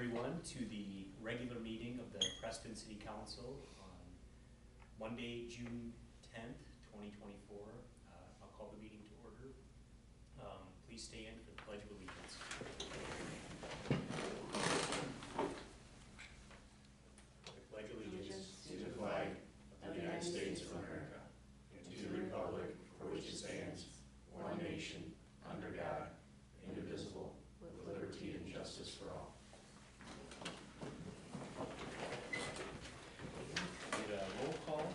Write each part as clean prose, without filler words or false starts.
everyone to the regular meeting of the Preston City Council on Monday, June 10th, 2024. I'll call the meeting to order. Please stand for the Pledge of Allegiance. I pledge allegiance to the flag of the United States of America and to the republic for which it stands, one nation, under God, indivisible, with liberty and justice for all. Need a roll call?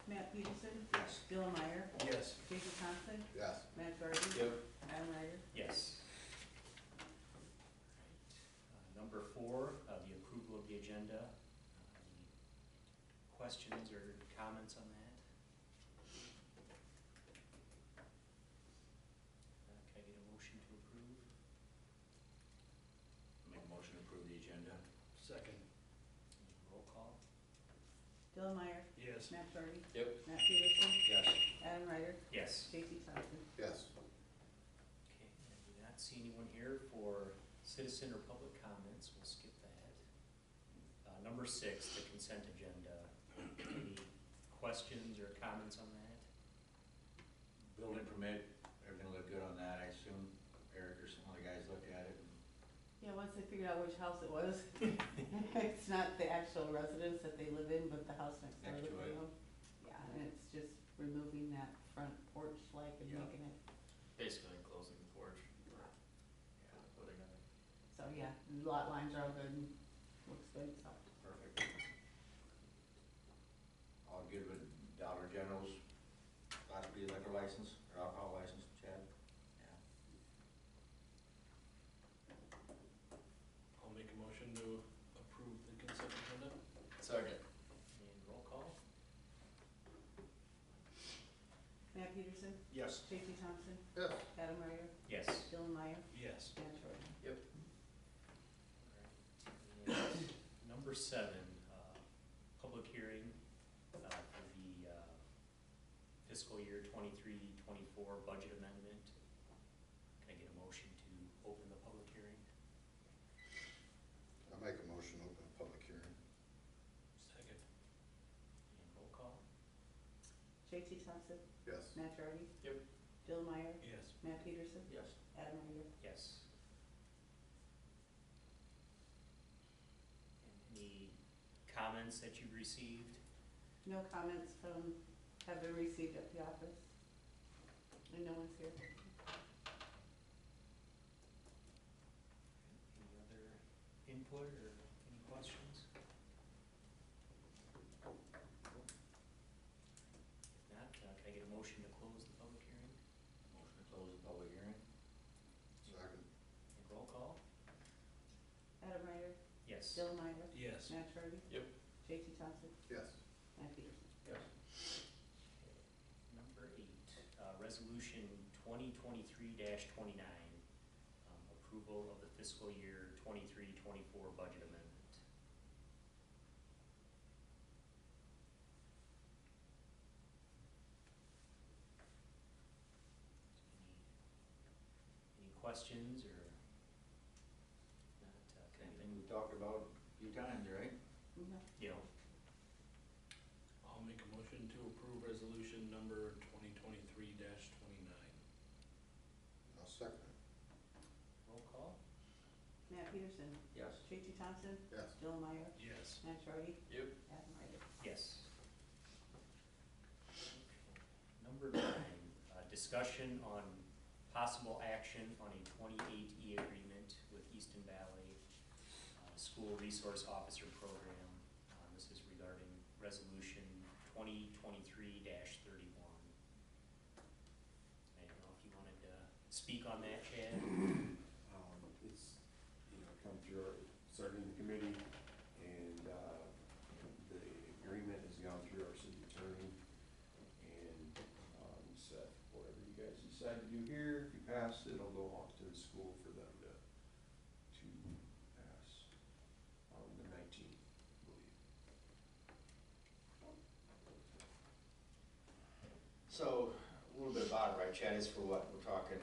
Matt Peterson? Yes. Dylan Meyer? Yes. Jason Thompson? Yes. Matt Garden? Yep. Adam Ryder? Yes. Number 4, the approval of the agenda. Any questions or comments on that? Can I get a motion to approve? Make a motion to approve the agenda. Second. Roll call? Dylan Meyer? Yes. Matt Garden? Yep. Matt Peterson? Yes. Adam Ryder? Yes. J.C. Thompson? Yes. Okay, I do not see anyone here for citizen or public comments. We'll skip that. Number 6, the consent agenda. Any questions or comments on that? Building permit, everything looked good on that, I assume Eric or some of the guys looked at it. Yeah, once they figured out which house it was. It's not the actual residence that they live in, but the house next door Next that to they it. own. Yeah, and it's just removing that front porch like and Yeah. making it, Basically enclosing the porch, or putting in it. so yeah, lot lines are all good and looks good, so. Perfect. All good with Dollar General's Class B liquor license, or alcohol license, Chad? Yeah. I'll make a motion to approve the consent agenda. Second. And roll call? Matt Peterson? Yes. J.C. Thompson? Yes. Adam Ryder? Yes. Dylan Meyer? Yes. Matt Jordan? And number 7, public hearing for the fiscal year 23-24 budget amendment. Can I get a motion to open the public hearing? I'll make a motion to open a public hearing. Second. And roll call? J.C. Thompson? Yes. Matt Jordan? Yep. Dylan Meyer? Yes. Matt Peterson? Yes. Adam Ryder? Yes. And any comments that you've received? No comments have been received at the office. And no one's here. Any other input or any questions? If not, can I get a motion to close the public hearing? Motion to close the public hearing? Second. And roll call? Adam Ryder? Yes. Dylan Meyer? Yes. Matt Jordan? Yep. J.C. Thompson? Yes. Matt Peterson? Yes. Number 8, resolution 2023-29, approval of the fiscal year 23-24 budget amendment. Any questions or not? Can I Same thing we talked about a few times, right? No. you know, I'll make a motion to approve resolution number 2023-29. I'll second it. roll call? Matt Peterson? Yes. J.C. Thompson? Yes. Dylan Meyer? Yes. Matt Jordan? Yep. Adam Ryder? Yes. Number 9, discussion on possible action on a 28E agreement with Easton Valley School Resource Officer Program. This is regarding resolution 2023-31. I don't know if you wanted to speak on that, Chad? It's, come through our, starting the committee, and, the agreement has gone through our city attorney, and, Seth, whatever you guys decide to do here, if you pass, it'll go off to the school for them to pass on the 19th, I believe. So, a little bit about it, right, Chad, is for what, we're talking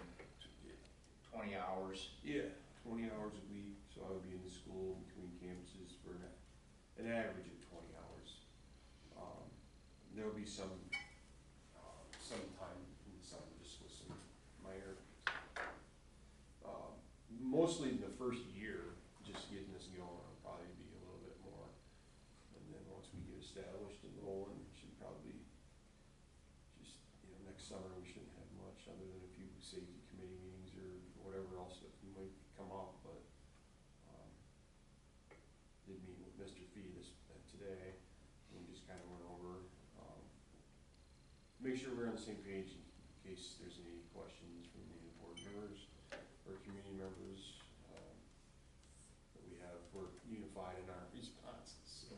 20 hours? Yeah, 20 hours a week, so I would be in the school between campuses for an average of 20 hours. There'll be some time in the summer just with some minor, mostly in the first year, just getting this going, will probably be a little bit more. And then once we get established and rolling, should probably just, next summer, we shouldn't have much other than a few safety committee meetings or whatever else that might come up, but, did meet with Mr. Fee today, and we just kind of went over, make sure we're on the same page in case there's any questions from the board members or community members, that we have, we're unified in our responses, so.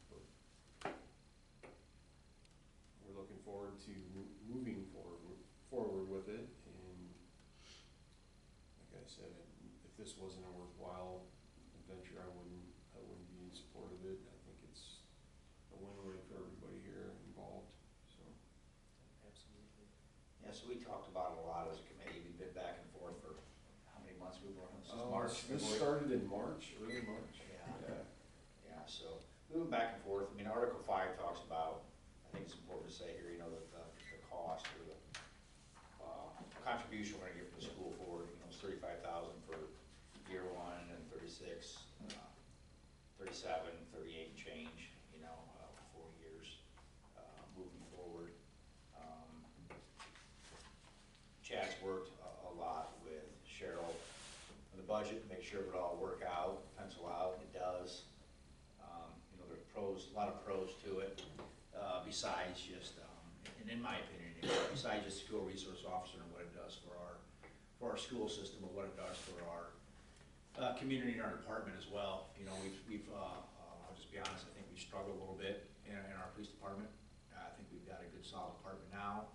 But we're looking forward to moving forward with it, and like I said, if this wasn't a worthwhile adventure, I wouldn't be in support of it. I think it's a win-win for everybody here involved, so. Absolutely. Yeah, so we talked about it a lot as a committee, we've been back and forth for how many months we've been on this? March? This February? started in March, early March. Yeah. Yeah, so we went back and forth. I mean, Article 5 talks about, I think it's important to say here, that the cost or the contribution we're gonna give to the school for, it's $35,000 for year one and 36, 37, 38 and change, 4 years moving forward. Chad's worked a lot with Cheryl on the budget, make sure it would all work out, pencil out, it does. There's a lot of pros to it, besides just, and in my opinion, besides just school resource officer and what it does for our school system, but what it does for our community and our department as well. I'll just be honest, I think we've struggled a little bit in our police department. I think we've got a good solid department now.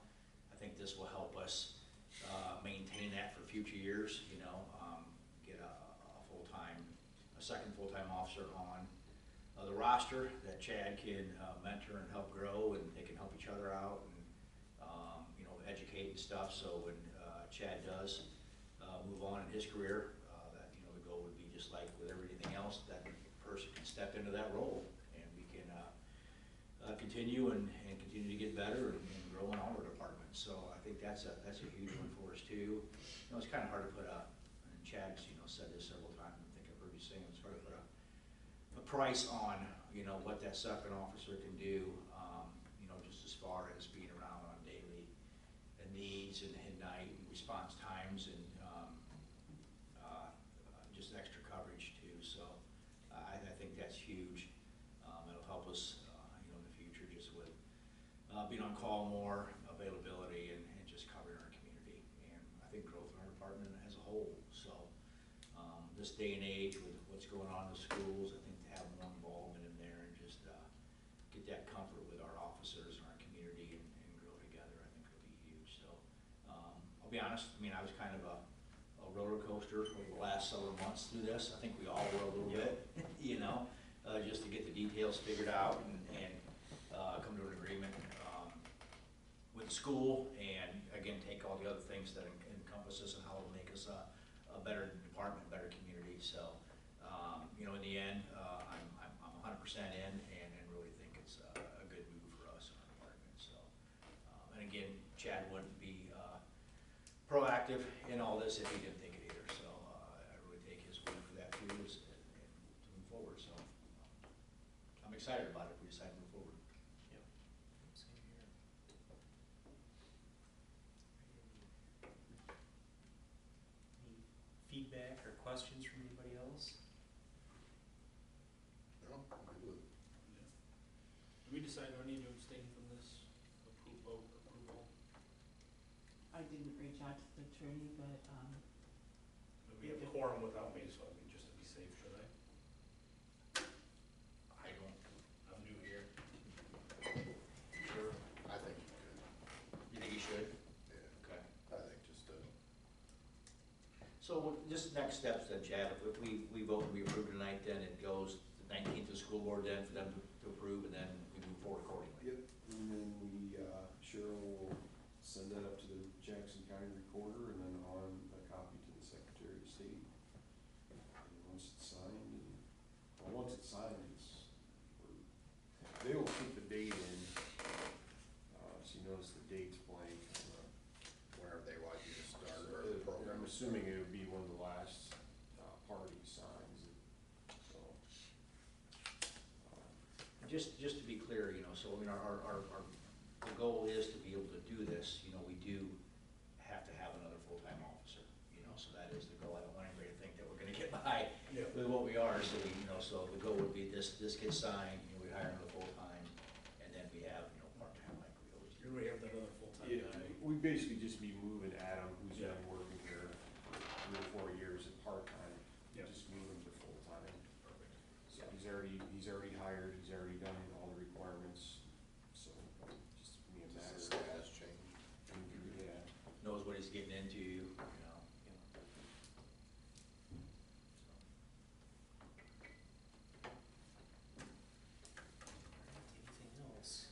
I think this will help us maintain that for future years, get a second full-time officer on the roster that Chad can mentor and help grow, and they can help each other out and, educate and stuff. So when Chad does move on in his career, that, the goal would be just like with everything else, that person can step into that role, and we can continue and continue to get better and grow in all our departments. So I think that's a huge one for us too. It's kind of hard to put and Chad's, said this several times, I think I've heard you say it, it's hard to put a price on, what that second officer can do, just as far as being around on daily needs and night and response times and just extra coverage too. So I think that's huge. It'll help us, in the future, just with being on call more, availability, and just covering our community. And I think growth in our department as a whole. So this day and age with what's going on in the schools, I think to have more involvement in there and just get that comfort with our officers and our community and grow together, I think will be huge. So I'll be honest, I was kind of a roller coaster over the last several months through this. I think we all were a little bit, just to get the details figured out and come to an agreement with the school, and again, take all the other things that encompass us and how it'll make us a better department, better community. So, in the end, I'm 100% in, and really think it's a good move for us in our department. So, and again, Chad wouldn't be proactive in all this if he didn't think it either. So, I really take his word for that too, and move forward. So, I'm excited about it if we decide to move forward. Yep. Same here. Any feedback or questions from anybody else? No, I'm good with it. Did we decide I need to abstain from this approval? I didn't reach out to the attorney, but, We have a quorum without me, so just to be safe, should I? I'm new here. Sure. I think you could, You think you should? yeah, Okay. I think just, So just next steps then, Chad, if we vote and we approve tonight, then it goes the 19th to the school board then for them to approve, and then we move forward accordingly. Yep, and then we, Cheryl will send that up to the Jackson County Recorder, and then on a copy to the Secretary of assuming it would be one of the last, party signs, so. Just to be clear, you know, so I mean, the goal is to be able to do this, you know, we do have to have another full-time officer, you know, so that is the goal. I don't want anybody to think that we're gonna get by Yeah. with what we are, so we, you know, so the goal would be this gets signed, you know, we hire another full-time, and then we have, you know, part-time like we always do. Here we have that other full-time Yeah, guy. we basically just be moving Adam, who's Yeah. been working here for 3 or 4 years at part-time, Yeah. just move him to full-time. Perfect. So he's already hired, he's already done all the requirements, so just be a Does matter the of. status change? Yeah, Knows what he's getting into, you know. Anything else?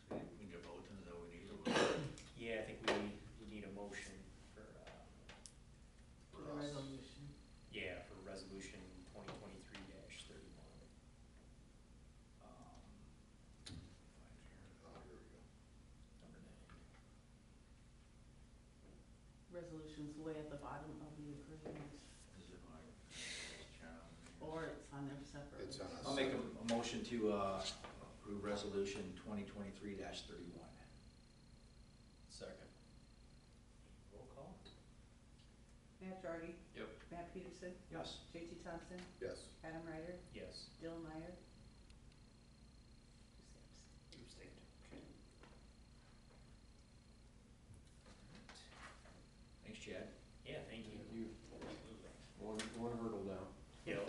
So we need a vote, is that what we need? Yeah, I think we need a motion for, For the resolution. yeah, for resolution 2023-31. Oh, here we go. Number 9. Resolution's way at the bottom of the agreement, Is it like, John? or it's on there separately. It's on a I'll make separate- a motion to approve resolution 2023-31. Second. Roll call? Matt Jardy, Yep. Matt Peterson, Yes. JT Thompson, Yes. Adam Ryder, Yes. Dylan Meyer. You abstained. Okay. Thanks, Chad. Yeah, thank you. you, Absolutely. one hurdle down. Yep.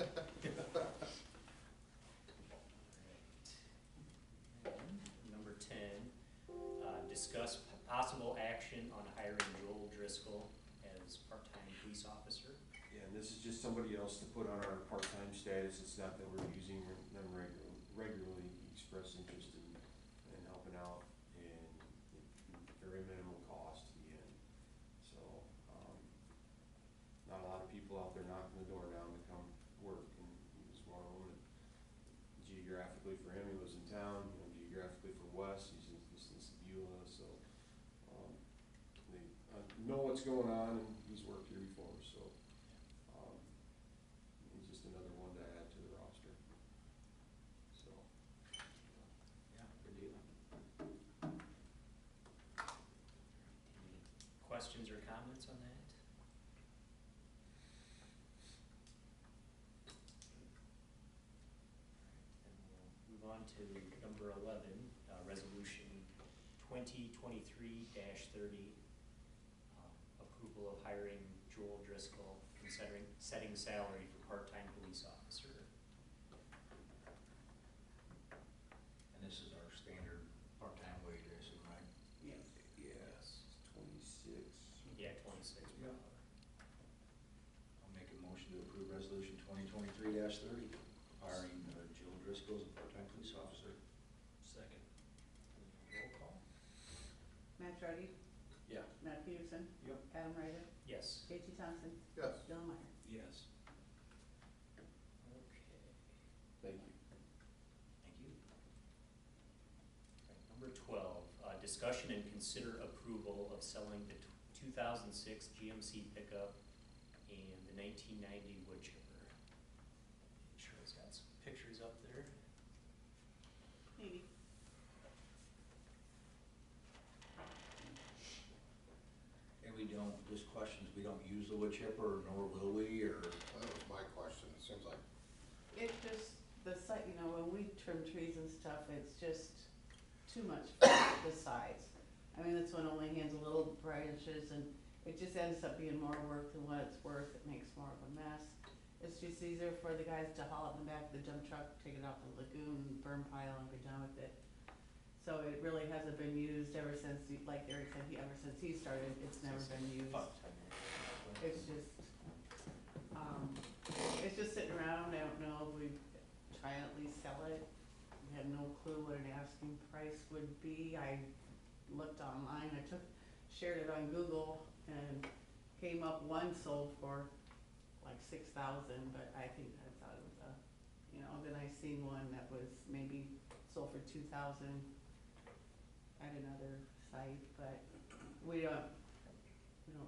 Number 10, discuss possible action on hiring Joel Driscoll as part-time police officer. Yeah, and this is just somebody else to put on our part-time status, it's not that we're using them regularly, he expressed interest in helping out, and very minimal cost to the end. So, not a lot of people out there knocking the door down to come work, and he was one of them. Geographically for him, he lives in town, you know, geographically for Wes, he's in Beulah, so, they know what's going on, and he's worked here before, so, he's just another one to add to the roster. So, Yeah, good deal. Any questions or comments on that? Then we'll move on to number 11, resolution 2023-30, approval of hiring Joel Driscoll, considering setting salary for part-time police officer. And this is our standard part-time wage, I assume, right? Yes. yes, 26. Yeah, 26 per Yeah. hour. I'll make a motion to approve resolution 2023-30, hiring Joe Driscoll as a part-time police officer. Second. Roll call? Matt Jardy, Yeah. Matt Peterson, Yep. Adam Ryder, Yes. JT Thompson, Yes. Dylan Meyer. Yes. Okay. Thank you. Thank you. Right, number 12, discussion and consider approval of selling the 2006 GMC pickup and the 1990 wood chipper. Sure it's got some pictures up there. Maybe. And we don't, just questions, we don't use the wood chipper, nor will we, or? That was my question. It seems like, It just, the site, you know, when we trim trees and stuff, it's just too much for the size. I mean, this one only hands a little branches, and it just ends up being more work than what it's worth. It makes more of a mess. It's just easier for the guys to haul it in the back of the dump truck, take it out the lagoon, burn pile, and be done with it. So it really hasn't been used ever since, like Eric said, ever since he started, it's never been used. It's just sitting around, I don't know, if we try and at least sell it. We have no clue what an asking price would be. I looked online, shared it on Google, and came up, one sold for like 6,000, but I think I thought it was then I seen one that was maybe sold for 2,000 at another site. site, but we don't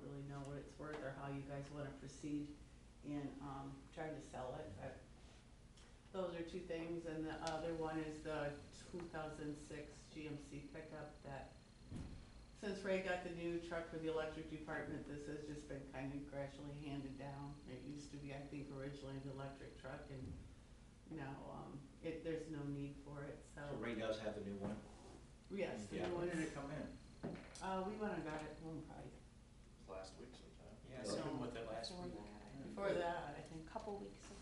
really know what it's worth or how you guys wanna proceed in, trying to sell it, but those are two things, and the other one is the 2006 GMC pickup that, since Ray got the new truck for the electric department, this has just been kind of gradually handed down. It used to be, I think, originally an electric truck, and now, there's no need for it, so. So Ray does have the new one? Yes, the Yeah, new when one did is, it come in? we went and got it home probably, Last week sometime. Yeah, So- something with it last Before week. that, I think. before that, I think. Couple weeks ago.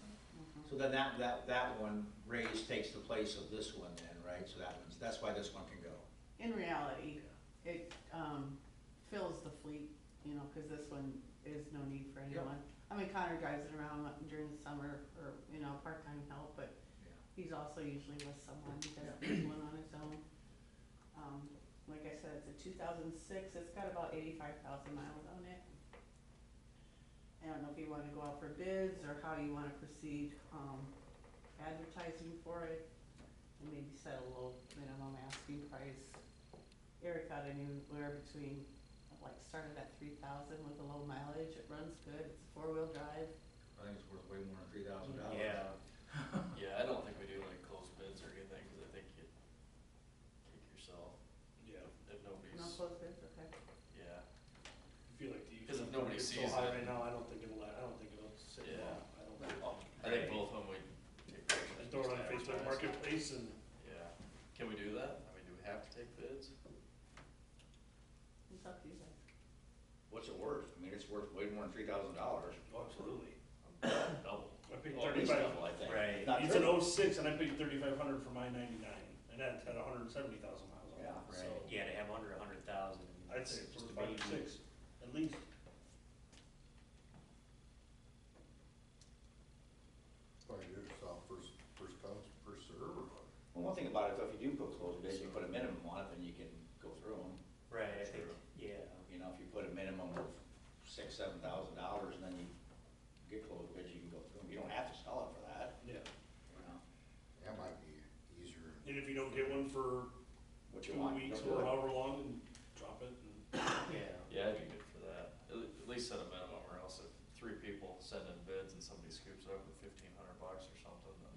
So then that one, Ray's takes the place of this one then, right? So that's why this one can go. In reality, it, fills the fleet, you know, cause this one is no need for Yep. anyone. I mean, Connor drives it around during the summer for, you know, part-time help, but Yeah. he's also usually with someone, he doesn't Yeah. do one on his own. Like I said, it's a 2006, it's got about 85,000 miles on it. I don't know if you wanna go out for bids or how you wanna proceed, advertising for it, and maybe set a low minimum asking price. Eric got anywhere between, like, started at 3,000 with a low mileage, it runs good, it's a 4-wheel drive. I think it's worth way more than $3,000. Yeah, Yeah, I don't think we do like closed bids or anything, cause I think you kick yourself Yeah, if nobody's, No close bids, okay. yeah. I feel like the use 'Cause if of nobody it's so sees high it- right now, I don't think it'll sit Yeah. well. I don't think. I think both of them would take pictures. And throw it on just Facebook advertise. Marketplace and, Yeah, can we do that? I mean, do we have to take bids? It's up to you guys. What's it worth? I mean, it's worth way more than $3,000. oh, absolutely. Double. I paid Well, at least 35, double, I think. Right. Not it's an triple. 06 and I paid 3,500 for my 99, and that had 170,000 miles on it. Yeah, So right, yeah, to have under 100,000. I'd say it's just worth a 5 or baby. 6, at least. what do you do, sell first come, first serve, or what? Well, one thing about it, though, if you do put closed bids, you put a minimum on it, then you can go through them. Right, I think, True. yeah, You know, if you put a minimum of $6,000-7,000, and then you get closed bids, you can go through them. You don't have to sell it for that, Yeah. you know, That might be easier. And if you don't get one for what you 2 want. weeks don't do or it. however long, then drop it and. yeah. Yeah, I'd be good for that. At least set a minimum, or else if 3 people send in bids and somebody scoops it up with $1,500 or something, then,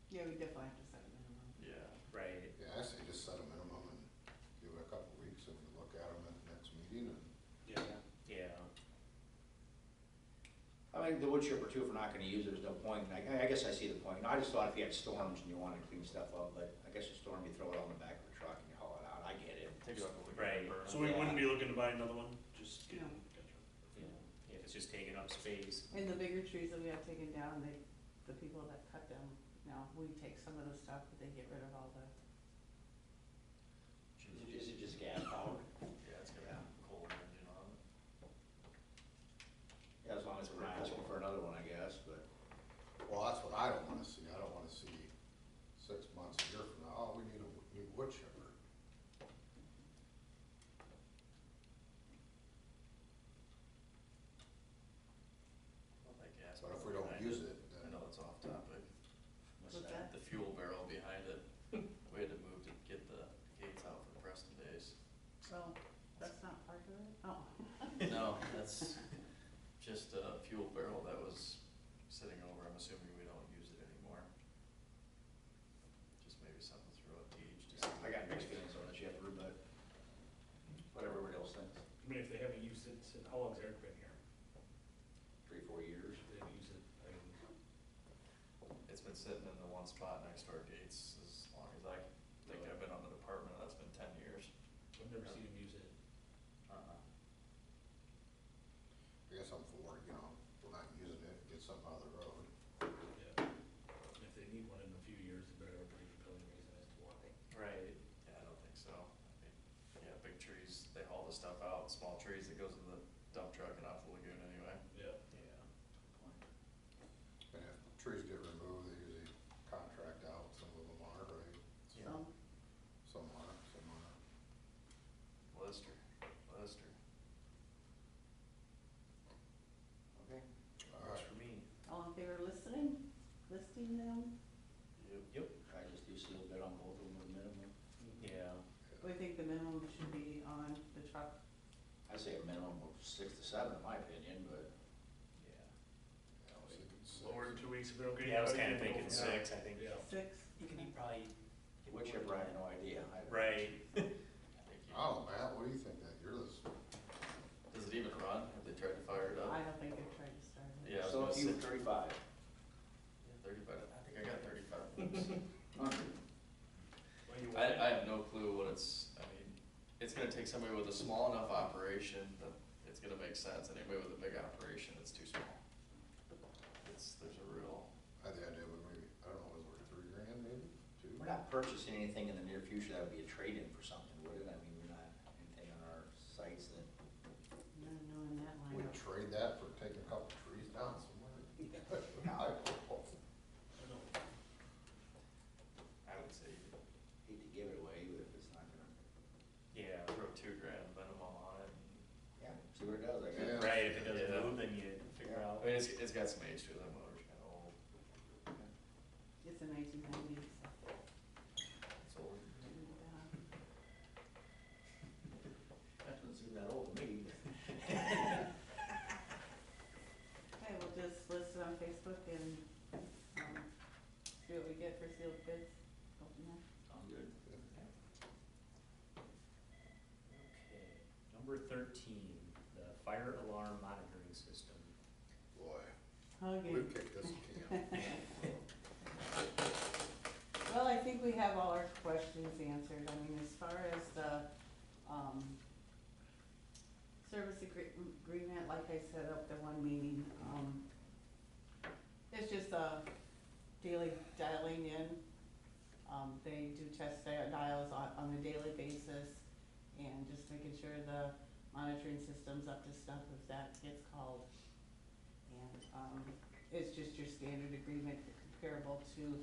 Yeah, we definitely have to set a minimum. yeah. Right, Yeah, I say just set a minimum and give it a couple of weeks and we look at them at the next meeting and Yeah. yeah, I mean, the wood chipper too, if we're not gonna use it, there's no point. I guess I see the point. I just thought if you had storms and you wanted to clean stuff up, but I guess a storm, you throw it on the back of the truck and you haul it out. I get it. Take it up a week. Right. burn it. So we wouldn't be looking to buy another one, just kidding. No. Gotcha. yeah, if it's just taking up space. And the bigger trees that we have taken down, the people that cut them, you know, we take some of the stuff, but they get rid of all the, Is it just gas powered? Yeah, it's got a coal engine on it. Yeah, as long as we're not asking for another one, I guess, but. well, that's what I don't wanna see. I don't wanna see 6 months, a year from now, oh, we need a new wood chipper. Well, that gas But if barrel we don't behind use it, I then know it's off topic. what's that? The fuel barrel behind it, we had to move to get the gates out for Preston Days. oh, that's not part of it? Oh. No, that's just a fuel barrel that was sitting over, I'm assuming we don't use it anymore. Just maybe something through a gauge, just. I got mixed feelings on the chipper, but whatever everybody else thinks. I mean, if they haven't used it, how long's Eric been here? 3-4 years. If they haven't used it, I mean, It's been sitting in the one spot next to our gates as long as I think I've been on the department, that's been 10 years. I've never seen him use it. I guess I'm for, you know, if we're not using it, get something out of the road. Yeah. And if they need one in a few years, they better have a pretty compelling reason as to why. Right. Yeah, I don't think so. I mean, yeah, big trees, they haul the stuff out, small trees, it goes in the dump truck and off the lagoon anyway. Yeah. Yeah. And if trees get removed, they usually contract out, some of them are, right? So, Some are, some aren't. Lister. Okay, All works right. for me. all in favor of listing them? Yep. I just do seal bid on both of them with minimum. Yeah, We think the minimum should be, I'd say a minimum of 6 to 7 in my opinion, but. Yeah. I was thinking six. Lower than 2 weeks if we don't get. Yeah, I was anybody, kinda thinking go from there. 6, I think. Yeah. 6? You can probably. Wood chipper, I have no idea. Right. I think you- Oh, Matt, what do you think that, you're this, Does it even run? Have they tried to fire it up? I don't think they've tried to start it. Yeah, I was So gonna if you say- 35. Yeah, 35, I think I got 35 minutes. Well, you I want it? have no clue what it's, I mean, it's gonna take somebody with a small enough operation that it's gonna make sense, anybody with a big operation, it's too small. There's a real, I had the idea, but maybe, I don't know, was it $3,000 maybe, 2? We're not purchasing anything in the near future that would be a trade-in for something, would it? I mean, we're not, anything on our sites that. No, no, in that We line. trade that for taking a couple trees down somewhere? I don't know. I know. I would say, you Hate to give it away, but if it's not gonna. Yeah. throw $2,000 minimum on it. Yeah, see what it does, I guess. Yeah. Right, if it doesn't Yeah. move, then you figure Yeah. out. I mean, it's got some age to it, that motor's kinda old. It's a 1990s. It's old. That doesn't seem that old to me. Okay, we'll just list it on Facebook and, see what we get for sealed bids. Go from there. Sounds good. Okay, number 13, the fire alarm monitoring system. Boy, Okay. we've kicked this can. Well, I think we have all our questions answered. I mean, as far as the, service agreement, like I said up the one meeting, it's just a daily dialing in. They do test dials on a daily basis and just making sure the monitoring system's up to snuff if that gets called. And, it's just your standard agreement comparable to,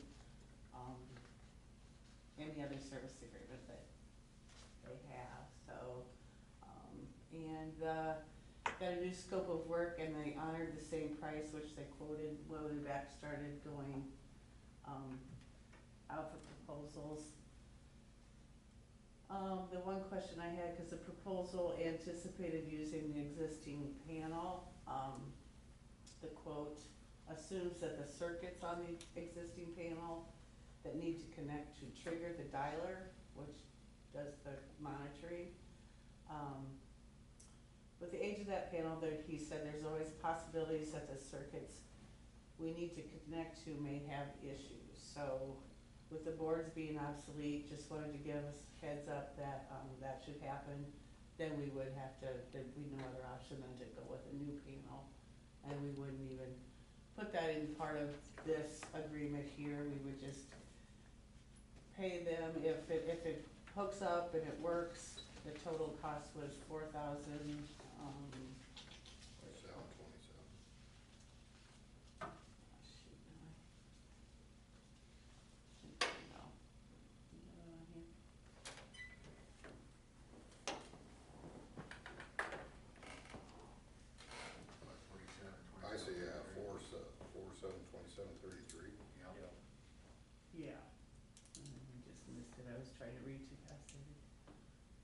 any other service agreement that they have, so, and, got a new scope of work and they honored the same price which they quoted when we back started going, out for proposals. The one question I had, cause the proposal anticipated using the existing panel, the quote assumes that the circuits on the existing panel that need to connect to trigger the dialer, which does the monitoring. With the age of that panel, there, he said there's always possibilities that the circuits we need to connect to may have issues. So with the boards being obsolete, just wanted to give us heads up that, that should happen. Then we would have to, there'd be no other option than to go with a new panel. And we wouldn't even put that in part of this agreement here, we would just pay them if it hooks up and it works. The total cost was $4,000, 727. shoot, no. Here. I see, yeah, 4/7/27/33. Yep. Yeah. I just missed it, I was trying to read too fast.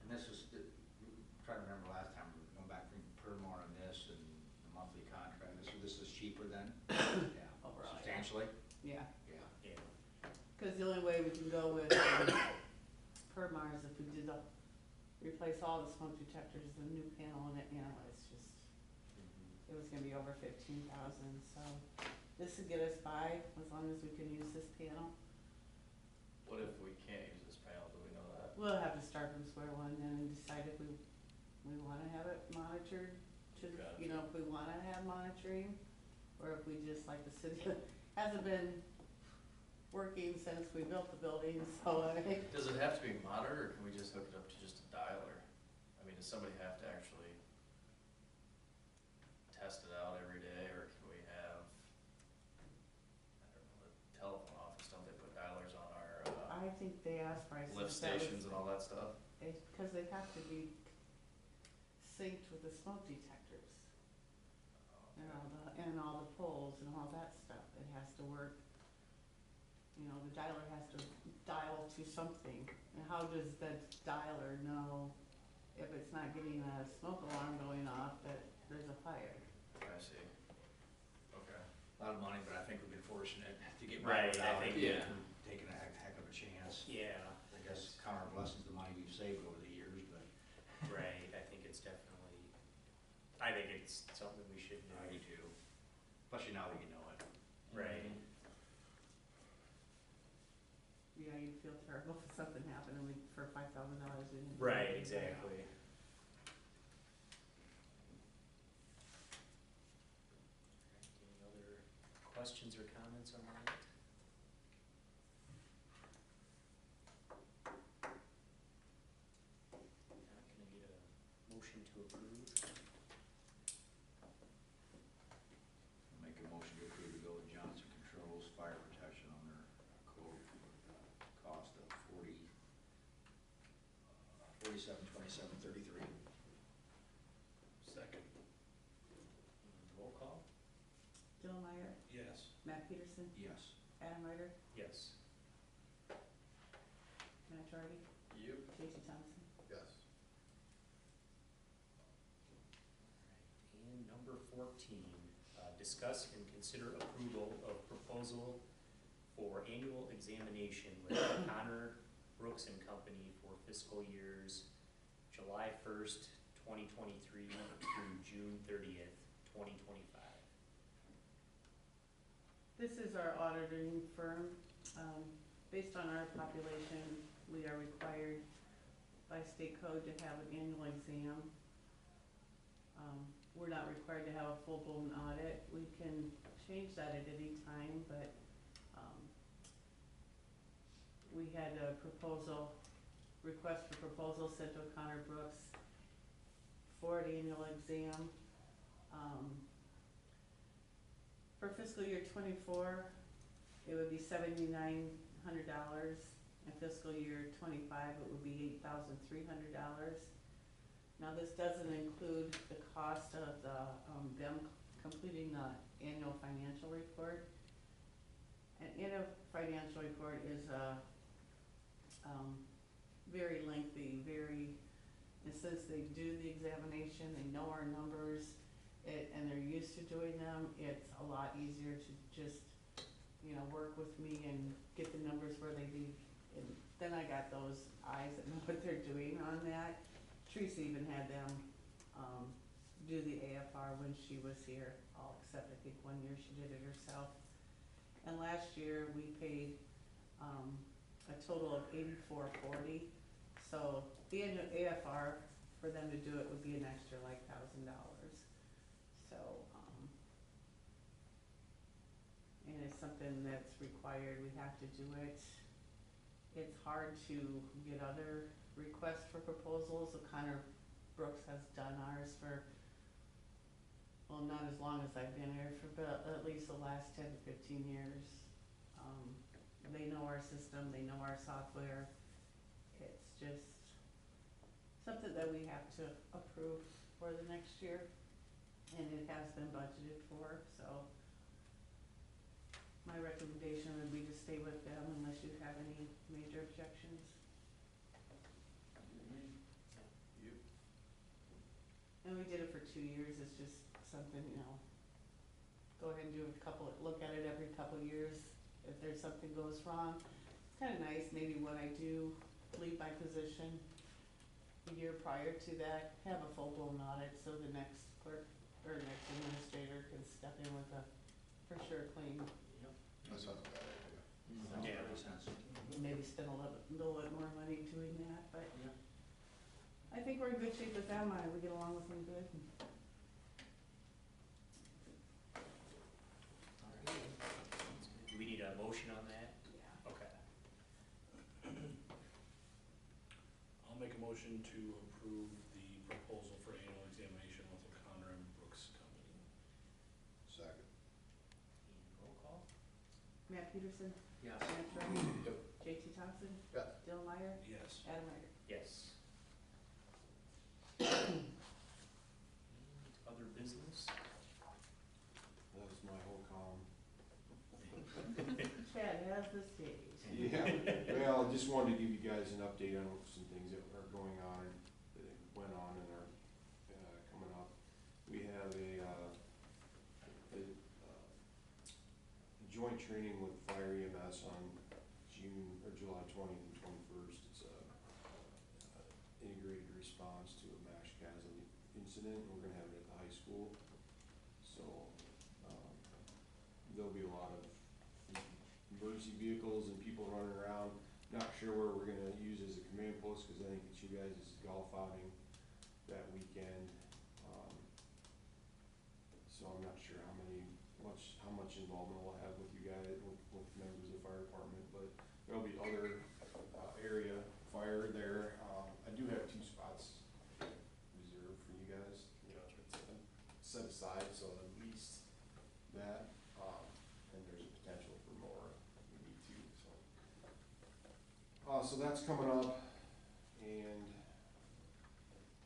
And this is, trying to remember last time, we were going back from Permar on this and the monthly contract, this is cheaper then? Yeah, Overall, yeah. substantially? Yeah, Yeah. Yeah. cause the only way we can go with, Permar is if we did replace all the smoke detectors, the new panel in it, you know, it's just, it was gonna be over 15,000, so this would get us by as long as we can use this panel. What if we can't use this panel, do we know that? We'll have to start from square one then and decide if we wanna have it monitored to, you know, if we wanna have monitoring, or if we just, like the city, hasn't been working since we built the building, so I think, Does it have to be monitored, or can we just hook it up to just a dialer? I mean, does somebody have to actually test it out every day, or can we have, I don't know, the telephone office, don't they put dialers on our, I think they asked prices. lift stations and all that stuff? Cause they have to be synced with the smoke detectors and all the poles and all that stuff, it has to work. You know, the dialer has to dial to something, and how does the dialer know if it's not getting a smoke alarm going fortunate to get by Right, I without think- it. Yeah. Taking a heck of a chance. Yeah. I guess count our blessings, the money we've saved over the years, but Right, I think it's definitely, I think it's something we should do. I do too. Especially now that you know it. Right, Yeah, you'd feel terrible if something happened and we, for $5,000 we didn't. do right, anything. exactly. Any other questions or comments on that? Not gonna get a motion to approve. Make a motion to approve the bill of Johnson Controls Fire Protection on their quote for the cost of $47,2733. Second. And roll call? Dylan Meyer, Yes. Matt Peterson, Yes. Adam Ryder, Yes. Matt Jardy, Yep. Casey Thompson. Yes. Alright, and number 14, discuss and consider approval of proposal for annual examination with Connor Brooks and Company for fiscal years July 1st, 2023 through June 30th, 2025. This is our auditing firm. Based on our population, we are required by state code to have an annual exam. We're not required to have a full-blown audit. We can change that at any time, but we had a request for proposal sent to Connor Brooks for an annual exam. For fiscal year '24, it would be $7,900. In fiscal year '25, it would be $8,300. Now, this doesn't include the cost of them completing the annual financial report. An annual financial report is very lengthy, and since they do the examination, they know our numbers, and they're used to doing them, it's a lot easier to just, work with me and get the numbers where they be. And then I got those eyes that know what they're doing on that. Teresa even had them do the AFR when she was here, all except I think 1 year she did it herself. And last year, we paid a total of $84.40. So the annual AFR, for them to do it would be an extra like $1,000. So, and it's something that's required, we have to do it. It's hard to get other requests for proposals. Connor Brooks has done ours for, well, not as long as I've been here, for at least the last 10 to 15 years. They know our system, they know our software. It's just something that we have to approve for the next year, and it has been budgeted for, so my recommendation would be to stay with them unless you have any major objections. Yep. And we did it for 2 years, it's just something, go ahead and do look at it every couple years. If there's something goes wrong, it's kinda nice, maybe when I do leave my position the year prior to that, have a full-blown audit, so the next clerk or next administrator can step in with a for sure clean. That's not a bad idea. Yeah. That makes sense. Maybe spend a little bit more money doing that, but Yeah. I think we're in good shape with them, we get along with them good. Do we need a motion on that? Yeah. Okay. I'll make a motion to approve the proposal for annual examination with O'Connor and Brooks Company. Second. And roll call? Matt Peterson, Yes. Matt Jardy, Yep. JT Thompson, Yes. Dylan Meyer, Yes. Adam Ryder. Yes. And other business? That was my whole column. Chad has the stage. Yeah, well, just wanted to give you guys an update on some things that are going on, that went on and are coming up. We have a joint training with Fire EMS on July 20th and 21st. It's a integrated response to a MASH CASM incident. We're gonna have it at the high school. So, there'll be a lot of emergency vehicles and people running around. Not sure where we're gonna use as a command post, cause I think it's you guys' golf outing that weekend. So I'm not sure how much involvement we'll have with you guys, with members of the fire department, but there'll be other, area fire there. I do have 2 spots reserved for you guys, you know, set aside, so at least that, and there's a potential for more if we need to, so. So that's coming up, and,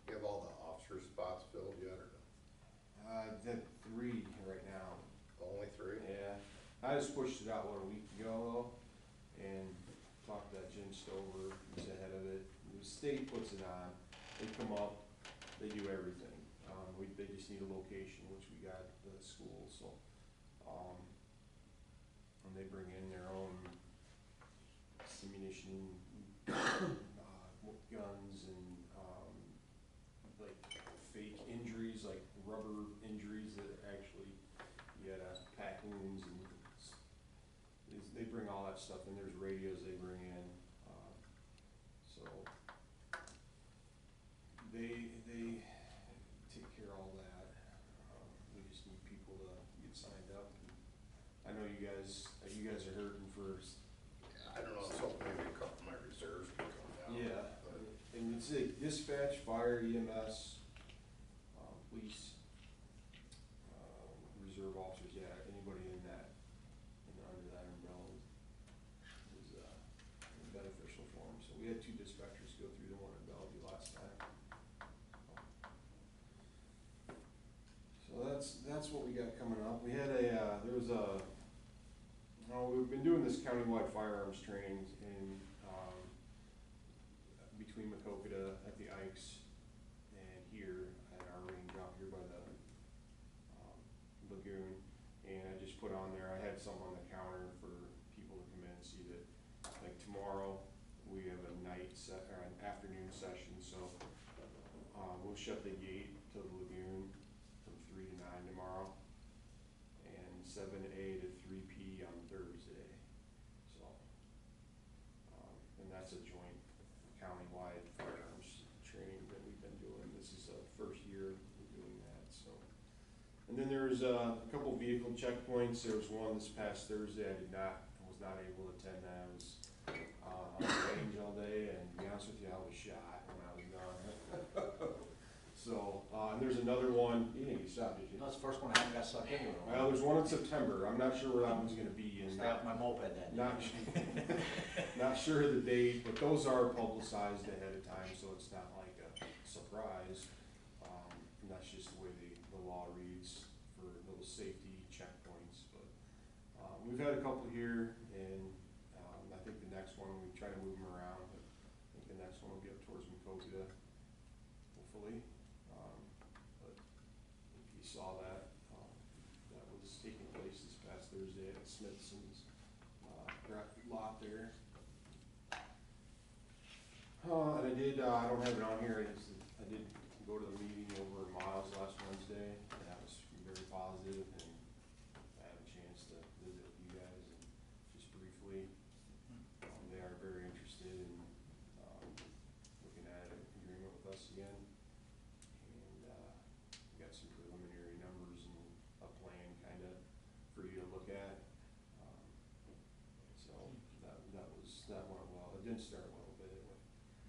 You have all the officer spots filled yet, or the 3 right now. only 3? Yeah, I just pushed it out, a week ago though, and talked to Jim Stover, who's ahead of it. The state puts it on, they come up, they do everything. They just need a location, which we got at the school, so, and they bring in their own ammunition, guns and, like fake injuries, like rubber injuries that actually, you had pack wounds and they bring all that stuff in. There's radios they bring in, so they take care of all that. We just need people to get signed up. I know you guys are hurting for. I don't know, so maybe a couple of my reserves can come down. Yeah, but and it's like dispatch, fire, EMS, police, reserve officers, yeah, anybody in that, under that umbrella is beneficial for them. So we had 2 dispatchers go through the one in Bellevue last time. So that's what we got coming up. We had we've been doing this countywide firearms training in, between Macokota at the Ikes and here at our range out here by the, lagoon. And I just put on there, I had some on the counter for people to come in and see that, like tomorrow, we have a or an afternoon session, so, we'll shut the gate to the lagoon from 3 to 9 tomorrow, and 7 A to 3 P on Thursday, so, and that's a joint countywide firearms training that we've been doing. This is the first year we're doing that, so. And then there's a couple vehicle checkpoints. There was one this past Thursday. I was not able to attend that. I was on the range all day, and to be honest with you, I was shot when I was gone. So, and there's another one. You didn't get shot, did you? That's the first one I haven't got sucked into. Well, there's one in September. I'm not sure where that one's gonna be. And Stay off my moped then. not sure of the date, but those are publicized ahead of time, so it's not like a surprise. And that's just the way the law reads for those safety checkpoints. But we've had a couple here, and I think the next one, we try to move them around, but I think the next one will be up towards Macokota, hopefully. But if you saw that, that was taking place this past Thursday at Smithson's lot there. And I did, I don't have it on here, I did go to the meeting over in Miles last Wednesday, and that was very positive, and I had a chance to visit with you guys, and just briefly, they are very interested in, looking at an agreement with us again, and, we got some preliminary numbers and a plan kinda for you to look at. So that went well. It didn't start well, but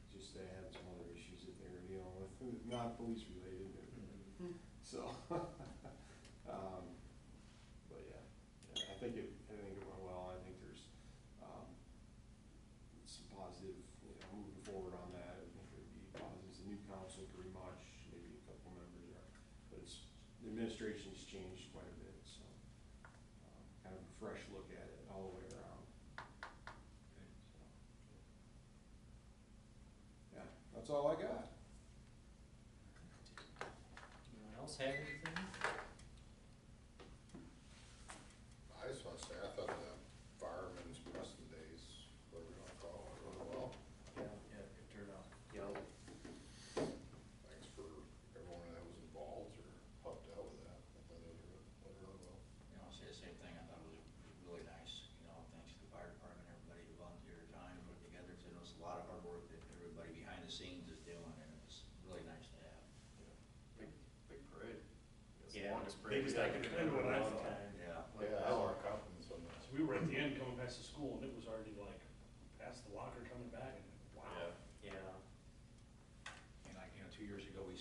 just they had some other issues that they were dealing with, not police related. So, but yeah, I think it went well. I think there's, some positive, moving forward on that. I think there'd be positives. The new council pretty much, maybe a couple members are, but the administration's changed quite a bit, so, kind of a fresh look at it all the way around. So, yeah, that's all I got. Anyone else have anything? I just wanna say, I thought the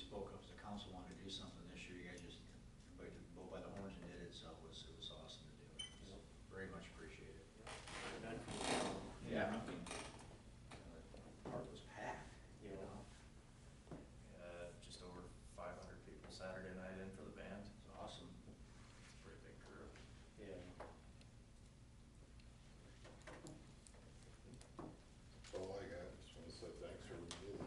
spoke up as a council, wanted to do something this year, you guys just, everybody took the bull by the horns and did it, so it was awesome to do it. So, very much appreciate it. Done for the town. Yeah, I mean, the park was packed, you know, Just over 500 people Saturday night in for the band. it's awesome. It's a pretty big group. Yeah. That's all I got, just wanna say thanks for what you did.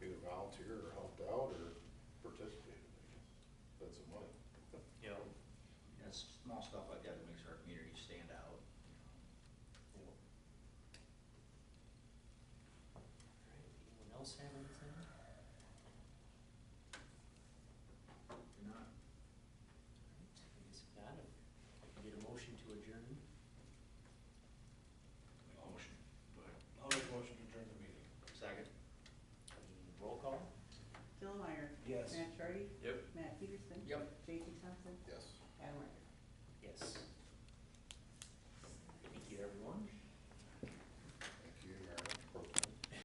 Either volunteer or helped out or participated, I guess. That's some money. Yeah. Yeah, it's small stuff like that that makes our community stand out, you know. Anyone else have anything? You're not, I guess if not, if I can get a motion to adjourn. Motion. I'll make a motion to adjourn the meeting. second? Roll call? Dylan Meyer. Yes. Matt Charity. Yep.